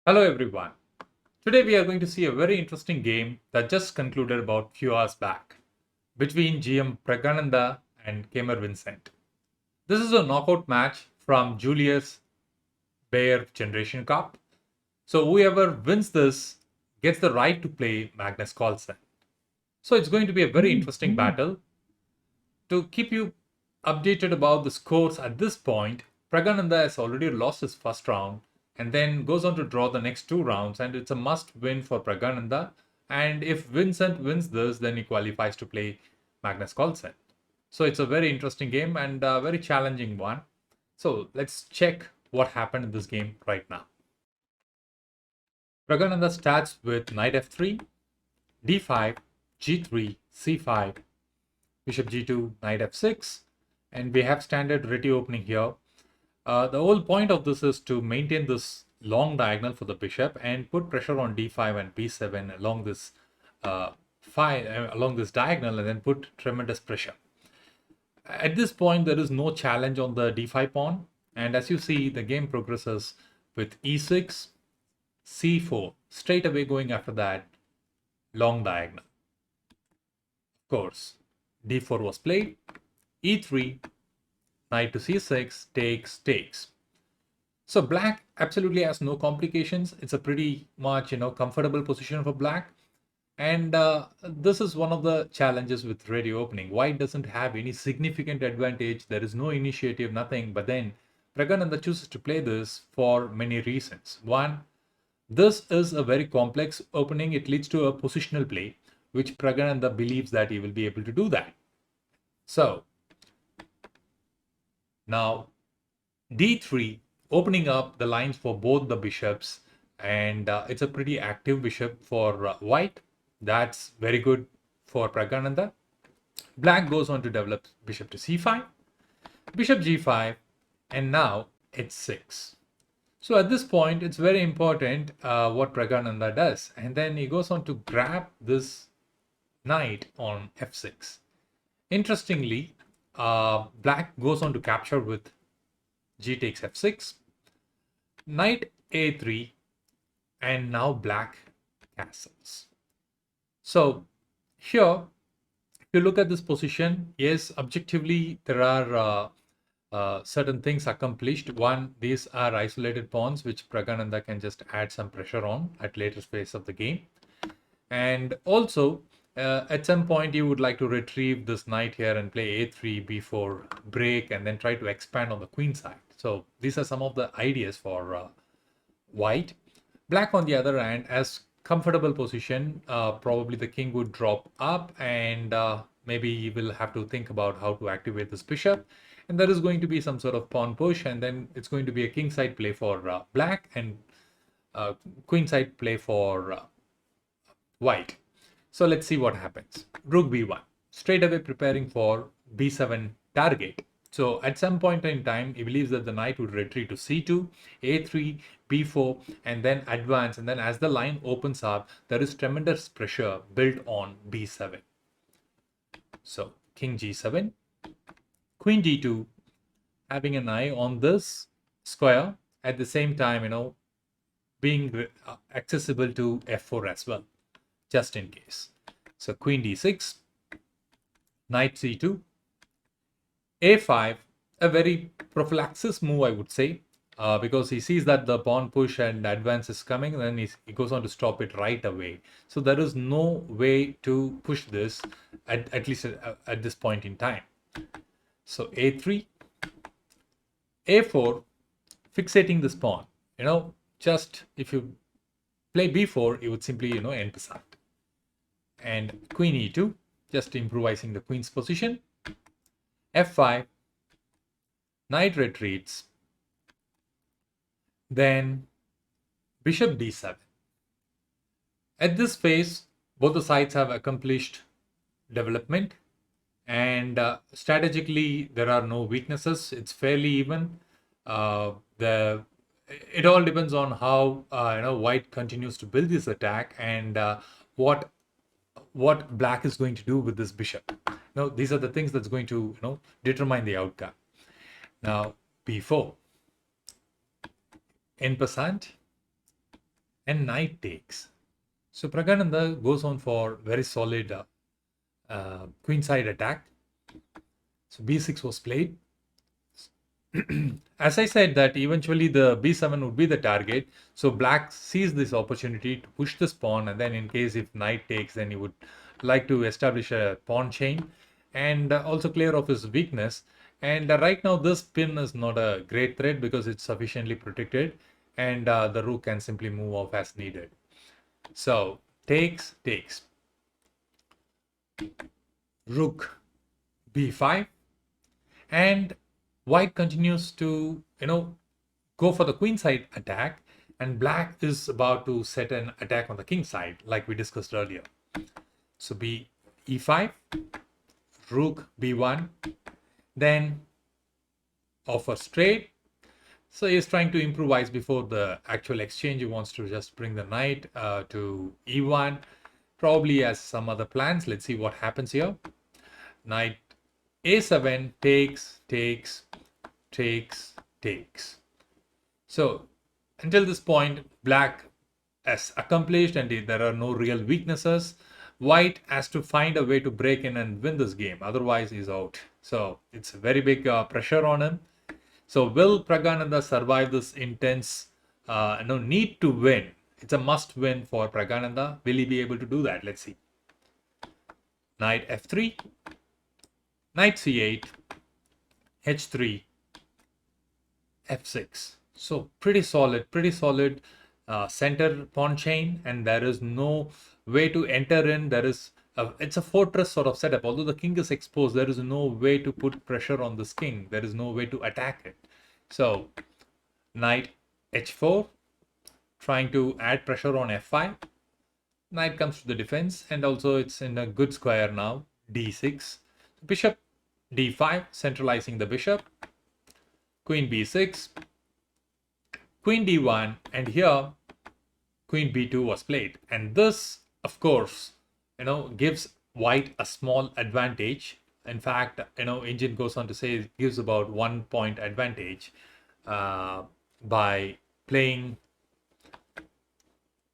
Hello everyone. Today we are going to see a very interesting game that just concluded about few hours back between GM Praggnanandhaa and Keymer Vincent. This is a knockout match from Julius Baer Generation Cup. So whoever wins this gets the right to play Magnus Carlsen. So it's going to be a very interesting battle. To keep you updated about the scores at this point, Praggnanandhaa has already lost his first round and then goes on to draw the next two rounds, and it's a must win for Praggnanandhaa. And if Vincent wins this, then he qualifies to play Magnus Carlsen. So it's a very interesting game and a very challenging one. So let's check what happened in this game right now. Praggnanandhaa starts with knight f3, d5, g3, c5, bishop g2, knight f6, and we have standard ready opening here. The whole point of this is to maintain this long diagonal for the bishop and put pressure on d5 and b7 along this along this diagonal, and then put tremendous pressure. At this point, there is no challenge on the d5 pawn, and as you see, the game progresses with e6, c4, straight away going after that long diagonal. Of course, d4 was played, e3, knight to c6, takes. So black absolutely has no complications. It's a pretty much, comfortable position for black. And this is one of the challenges with ready opening. White doesn't have any significant advantage. There is no initiative, nothing. But then Praggnanandhaa chooses to play this for many reasons. One, this is a very complex opening. It leads to a positional play, which Praggnanandhaa believes that he will be able to do that. So now d3, opening up the lines for both the bishops, and it's a pretty active bishop for white. That's very good for Praggnanandhaa. Black goes on to develop bishop to c5, bishop g5, and now h6. So at this point, it's very important what Praggnanandhaa does. And then he goes on to grab this knight on f6. Interestingly, black goes on to capture with g takes f6, knight a3, and now black castles. So here, if you look at this position, yes, objectively, there are certain things accomplished. One, these are isolated pawns, which Praggnanandhaa can just add some pressure on at later phase of the game. And also, at some point, you would like to retrieve this knight here and play a3, b4, break, and then try to expand on the queen side. So these are some of the ideas for white. Black, on the other hand, has comfortable position. Probably the king would drop up, and maybe he will have to think about how to activate this bishop. And there is going to be some sort of pawn push, and then it's going to be a king side play for black, and queen side play for white. So let's see what happens. Rook b1, straight away preparing for b7 target. So at some point in time, he believes that the knight would retreat to c2, a3, b4, and then advance. And then as the line opens up, there is tremendous pressure built on b7. So king g7, queen d2, having an eye on this square. At the same time, being accessible to f4 as well, just in case. So queen d6, knight c2, a5, a very prophylaxis move, I would say, because he sees that the pawn push and advance is coming, and then he goes on to stop it right away. So there is no way to push this, at least at this point in time. So a3, a4, fixating this pawn. Just if you play b4, you would simply, end passant. And queen e2, just improvising the queen's position. f5, knight retreats, then bishop d7. At this phase, both the sides have accomplished development, and strategically there are no weaknesses. It's fairly even. It all depends on how white continues to build this attack, and what black is going to do with this bishop. These are the things that's going to determine the outcome. Now b4, en passant, and knight takes. So Praggnanandhaa goes on for very solid queenside attack. So b6 was played. As I said that eventually the b7 would be the target. So black sees this opportunity to push this pawn, and then in case if knight takes, then he would like to establish a pawn chain and also clear off his weakness. And right now this pin is not a great threat because it's sufficiently protected, and the rook can simply move off as needed. So takes, rook b5, and white continues to go for the queen side attack, and black is about to set an attack on the king side like we discussed earlier. So e5, rook b1, then offer straight. So he's trying to improvise before the actual exchange. He wants to just bring the knight to e1, probably has some other plans. Let's see what happens here. Knight a7, takes. So until this point, black has accomplished and there are no real weaknesses. White has to find a way to break in and win this game, otherwise he's out. So it's a very big pressure on him. So will Praggnanandhaa survive this intense need to win? It's a must win for Praggnanandhaa. Will he be able to do that? Let's see. Knight f3, knight c8, h3, f6. So pretty solid center pawn chain, and there is no way to enter in. It's a fortress sort of setup. Although the king is exposed, there is no way to put pressure on this king. There is no way to attack it. So knight h4, trying to add pressure on f5. Knight comes to the defense, and also it's in a good square now. d6, bishop d5, centralizing the bishop. Queen b6, queen d1, and here queen b2 was played. And this, of course, gives white a small advantage. In fact, Engine goes on to say it gives about 1 point advantage by playing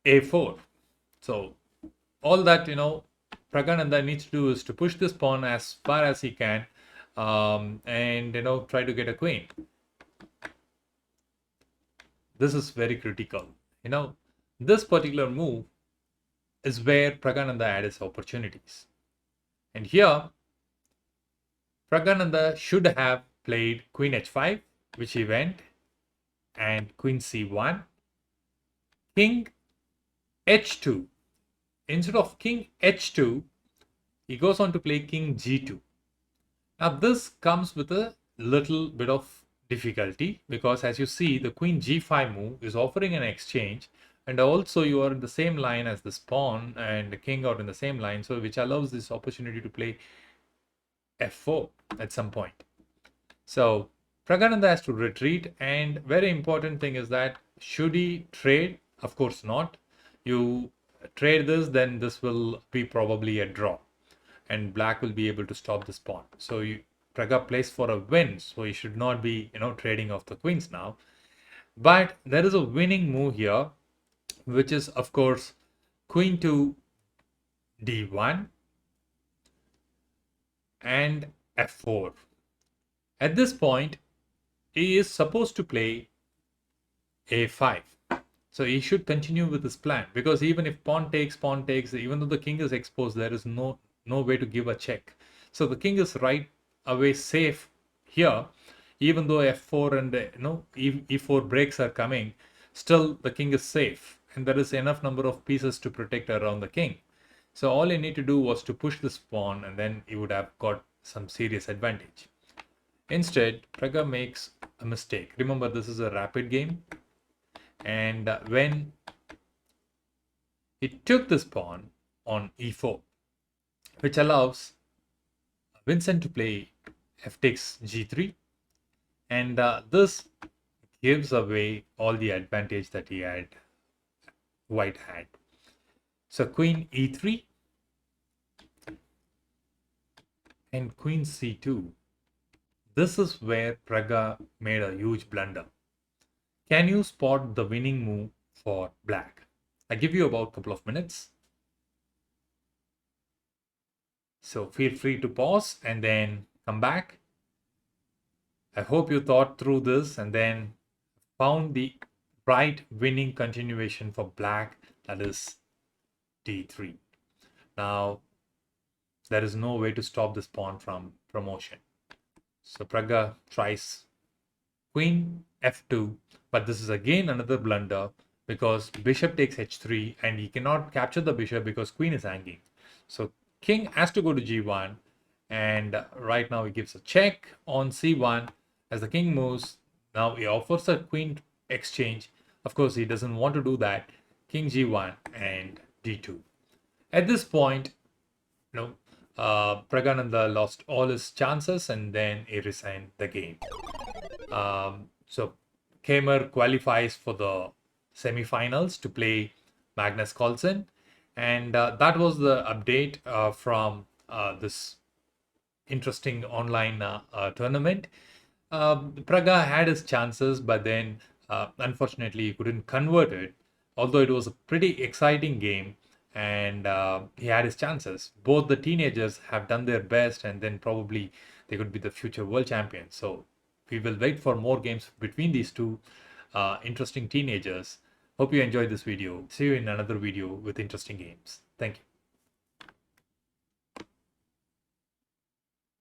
a4. So all that Praggnanandhaa needs to do is to push this pawn as far as he can, and try to get a queen. This is very critical. This particular move is where Praggnanandhaa had his opportunities. And here, Praggnanandhaa should have played queen h5, which he went, and queen c1, king h2. Instead of king h2, he goes on to play king g2. Now this comes with a little bit of difficulty because, as you see, the queen g5 move is offering an exchange, and also you are in the same line as this pawn and the king out in the same line, so which allows this opportunity to play f4 at some point. So Praggnanandhaa has to retreat, and very important thing is that should he trade? Of course not. You trade this, then this will be probably a draw, and black will be able to stop this pawn. So Pragga plays for a win, so he should not be trading off the queens now. But there is a winning move here, which is of course queen to d1 and f4. At this point, he is supposed to play a5. So he should continue with his plan, because even if pawn takes, even though the king is exposed, there is no way to give a check. So the king is right away safe here, even though f4 and e4 breaks are coming. Still the king is safe, and there is enough number of pieces to protect around the king. So all you need to do was to push this pawn, and then you would have got some serious advantage. Instead, Pragga makes a mistake. Remember, this is a rapid game, and when he took this pawn on e4, which allows Vincent to play f takes g3, and this gives away all the advantage that white had. So queen e3 and queen c2. This is where Pragga made a huge blunder. Can you spot the winning move for black? I give you about a couple of minutes. So feel free to pause and then come back. I hope you thought through this and then found the right winning continuation for black, that is d3. Now, there is no way to stop this pawn from promotion. So Pragga tries queen f2, but this is again another blunder because bishop takes h3 and he cannot capture the bishop because queen is hanging. So king has to go to g1, and right now he gives a check on c1 as the king moves. Now he offers a queen exchange. Of course, he doesn't want to do that. King g1 and d2. At this point, Praggnanandhaa lost all his chances and then he resigned the game. So Keymer qualifies for the semi-finals to play Magnus Carlsen, and that was the update from this interesting online tournament. Pragga had his chances, but then unfortunately he couldn't convert it. Although it was a pretty exciting game, and he had his chances. Both the teenagers have done their best, and then probably they could be the future world champions. So we will wait for more games between these two interesting teenagers. Hope you enjoyed this video. See you in another video with interesting games. Thank you.